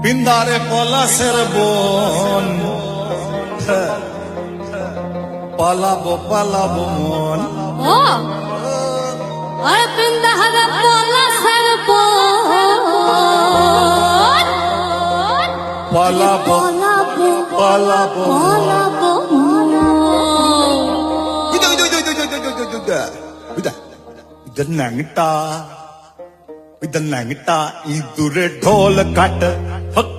পিন্দারে পলাশের বোন, পালাবো পালাবো মন। ও আরে পিন্দারে পলাশের বোন, পালাবো পালাবো পালাবো পালাবো ন্যাংটা ন্যাংটা ইঁদুরে ঢোল কাট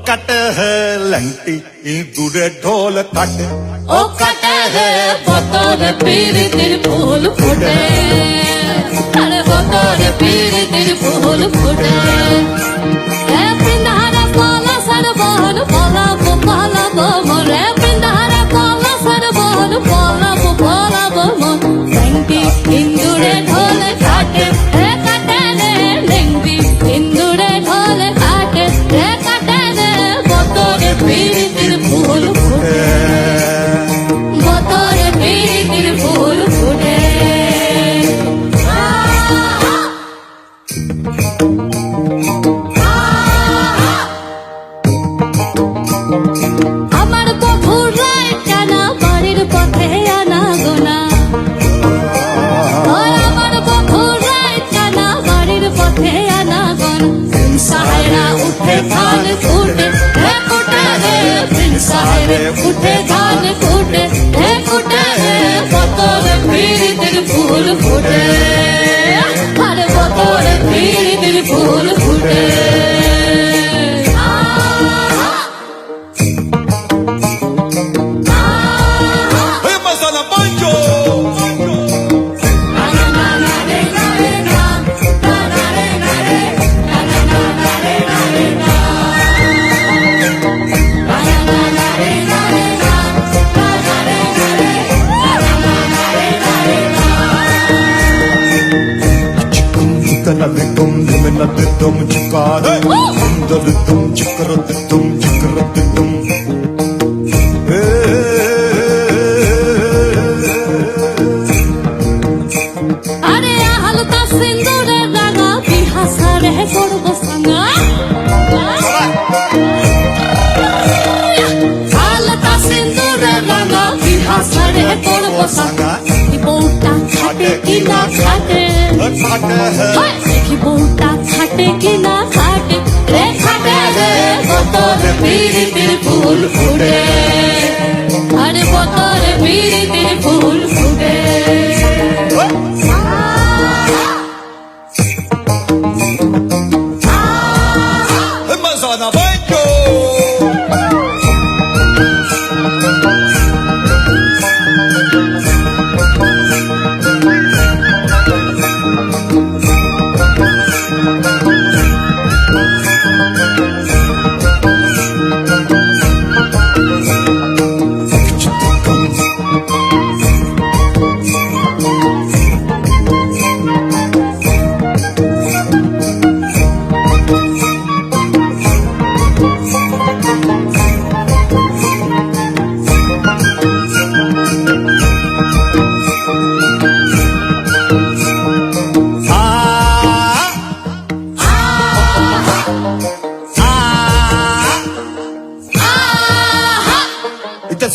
কাট হে লংটি ইঁদুরে ঢোল কাট ও কাটে হে বতরে পীরিতির ফুল ফুটে, আরে বতরে পীরিতির ফুল ফুটে। হে পিন্দারে পলাশের বোন, পালাবো পালাবো মন। রে পিন্দারে পলাশের বোন, পালাবো পালাবো মন। লেংটি ইন্দুরে ঢোল কাটে, হে কাটে রে লেংটি ইন্দুরে ঢোল কাটে, হে কাটে রে বতরে পীরিতির ফুল ফুটে, বতরে পীরিতির ফুল ফুটে। আমার বধুর রায় টানা বাড়ির পথে আনা গোনা, আমার বধুর রায় টানা বাড়ির পথে আনা গোনা। সাহেরা উঠে ধান ফুটে, হে ফুটে হে সাহেরে উঠে ধান ফুটে, হে ফুটে হে বতরে পীরিতির ফুল ফুটে, আরে বতরে পীরিতির ফুল ফুটে। মশালা পাঞ্চো tum tum chikara tum chikara tum chikara tum আরে হালকা সিন্দুরে রাঙা বিহাসারে করবো সাঙ্গা, হালকা সিন্দুরে রাঙা বিহাসারে করবো সাঙ্গা। বউটা খাটে কিনা খাটে, দেখি বউটা খাটে কিনা খাটে, রে খাটে রে বতরে পীরিতির ফুল ফুটে, আরে বতরে পীরিতির ফুল ফুটে। মশালা পাঞ্চো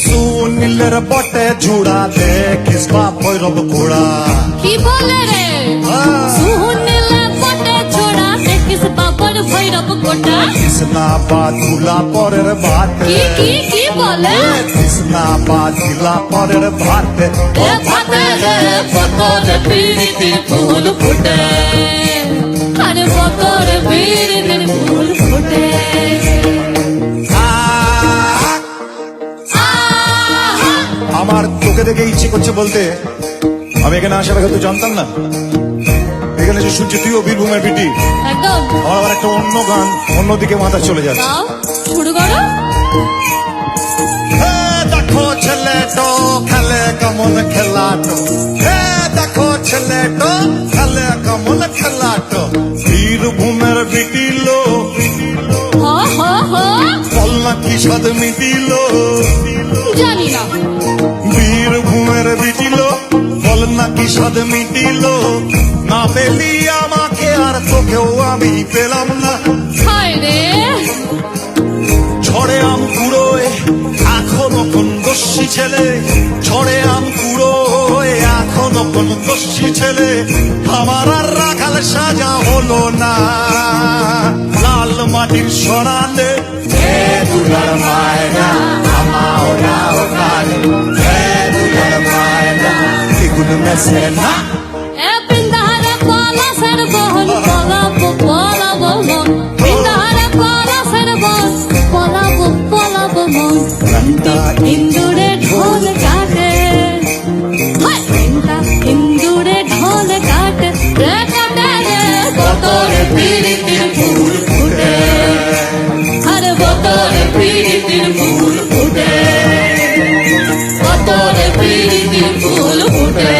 সুনীলের বটে জুড়া দেখিস বা ভৈরব ঘোড়া। কি বলে রে সুনীলে বটে জোড়া দেখিস বাবার ভৈরব কোটা। কৃষ্ণা বাদুলা পরের ভাতে, কি বলে কৃষ্ণা বাদুলা পরের ভাতে, এ ভাতে রে বতরে পীরিতির ফুল ফুটে, আরে বতরে পীরিতির ফুল ফুটে। আমার তোকে দেখে ইচ্ছে করছে বলতে, আমি এখানে আসার আগে তো জানতাম না এখানে যে শুনছি তুইও বীরভূমের বিটি। একদম আমার আবার একটা অন্য গান অন্যদিকে মাথা চলে যাচ্ছে। শুরু করো। দেখো ছেলেটা কেমন খেলাটো, হে দেখো ছেলেটো খেলে কেমন খেলাটো। বীরভূমের বিটিল হো হো হো বল না কি স্বাদ মিটিল, জানি না। বীরভূমের বিটিল বল না কি স্বাদ মিটিল। না পেলি আমাকে আর তোকেও আমি পেলাম না। হায় রে ঝড়ে আম কুড়োয় এখনো কোন দস্যি ছেলে, ঝড়ে আম কুড়োয় এখনো কোন দস্যি ছেলে। আমার আর রাখাল সাজা হলো না, লাল মাটির সরালে হে দুলার মায়না আমাও না ওখানে, হে দুলার মায়না এগুলো মেসে না। এ পিন্দারে পলাশের বহন পলাবো পলাবো মন, পিন্দারে পলাশের বহন পলাবো পলাবো মন। ঘন্টা ইন্দুরে ঢোল কাটে, হায় ঘন্টা ইন্দুরে ঢোল কাটে, রে কাটে রে বতরে পিরিতির ফুল ফুটে, আরে বতরে পিরিতির ফুল ফুটে, বতরে পিরিতির ফুল ফুটে,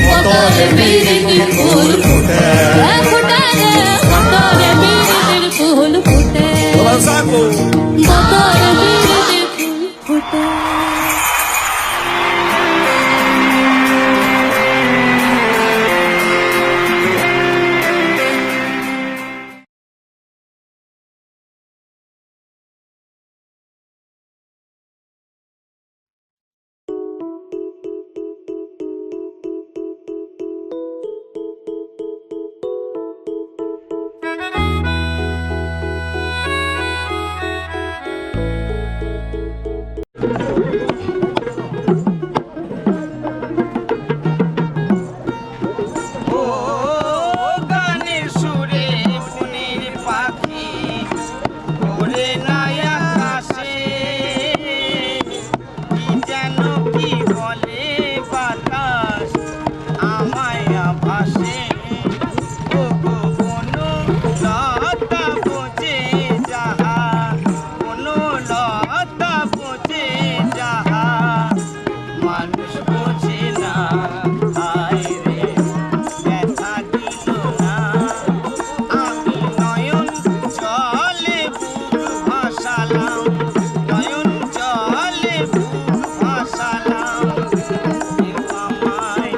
বতরে পিরিতির ফুল ফুটে, রে ফুটে রে বতরে পিরিতির ফুল ফুটে, সাকো বতরে পিরিতির ফুল ফুটে। ও গানের সুরে মনের পাখি ওরে নাই আকাশে, কি যেন কি বলে বাতাস আমায় আভাসে। ও গো কোনো লতা বোঝে যাহা, কোনো লতা বোঝে যাহা মানুষ বোঝে না। হায় রে ব্যথা দিল না, আমি নয়ন জলে বুক ভাসালাম, নয়ন জলে বুক ভাসালাম। কেউ আমায়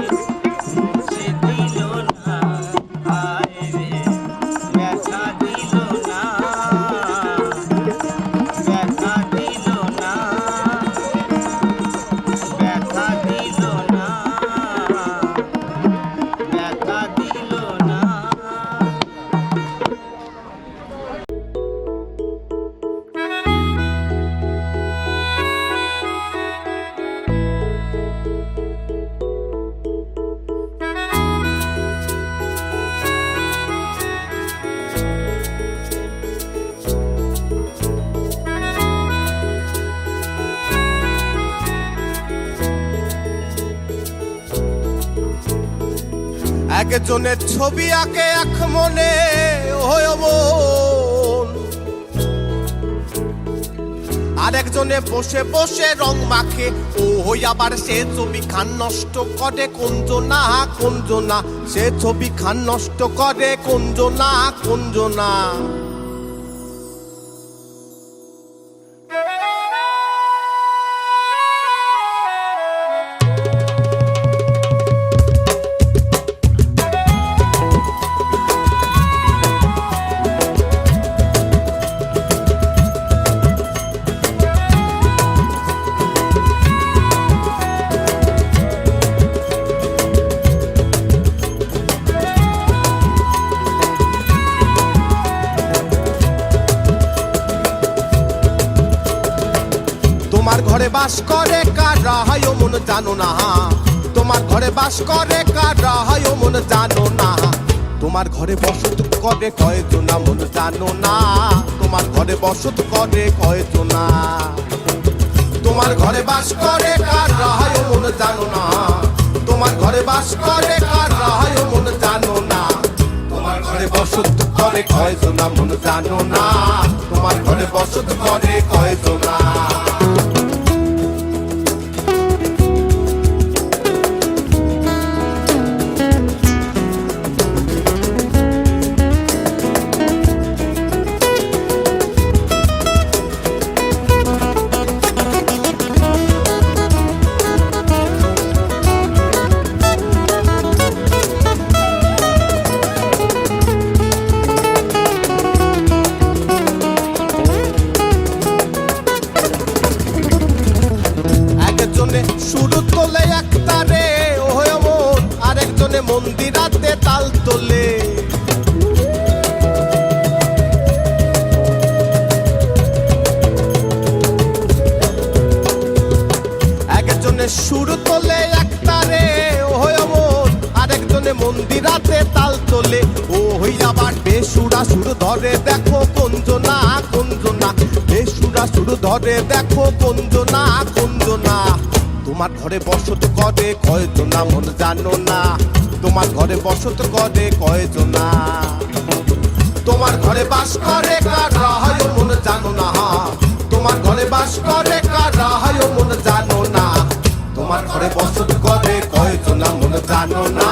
মুছে দিল না, হায় রে ব্যথা দিল না, ব্যথা দিল না, ব্যথা দিল না, ব্যথা দিল না। একজনের ছবি আঁকে এক মনে হয় মন, আরেকজনে বসে বসে রং মাখে ও হই আবার সে ছবি খান নষ্ট করে কুঞ্জনা কুঞ্জনা, সে ছবি খান নষ্ট করে কুঞ্জনা কুঞ্জনা। তোমার ঘরে বাস করে কারা হয় ও মন জানো না, তোমার ঘরে বাস করে কারা হয় ও মন জানো না। তোমার ঘরে বসত করে কয়জনা মন জানো না, তোমার ঘরে বসত করে কয়জনা। তোমার ঘরে বাস করে কারা হয় ও মন জানো না, তোমার ঘরে বাস করে কারা হয় ও মন জানো না। তোমার ঘরে বসত করে কয়জনা মন জানো না, তোমার ঘরে বসত করে কয়জনা। শুরু তোলে একতারে ওহে মন, আরেকজনে মন্দিরাতে তাল তোলে। একজনে শুরু তোলে একতারে ওহে মন, আরেকজনে মন্দিরাতে তাল তোলে। ওই আবার বেসুরা সুর ধরে দেখো কঞ্জনা কঞ্জনা, বেসুরা সুর ধরে দেখো কঞ্জনা কঞ্জনা। তোমার ঘরে বসত করে কয়জনা মন জানো না, তোমার ঘরে বসত করে কয়জনা। তোমার ঘরে বাস করে কারা হয় মন জানো না, তোমার ঘরে বাস করে কারা হয় মন জানো না। তোমার ঘরে বসত করে কয়জনা মন জানো না।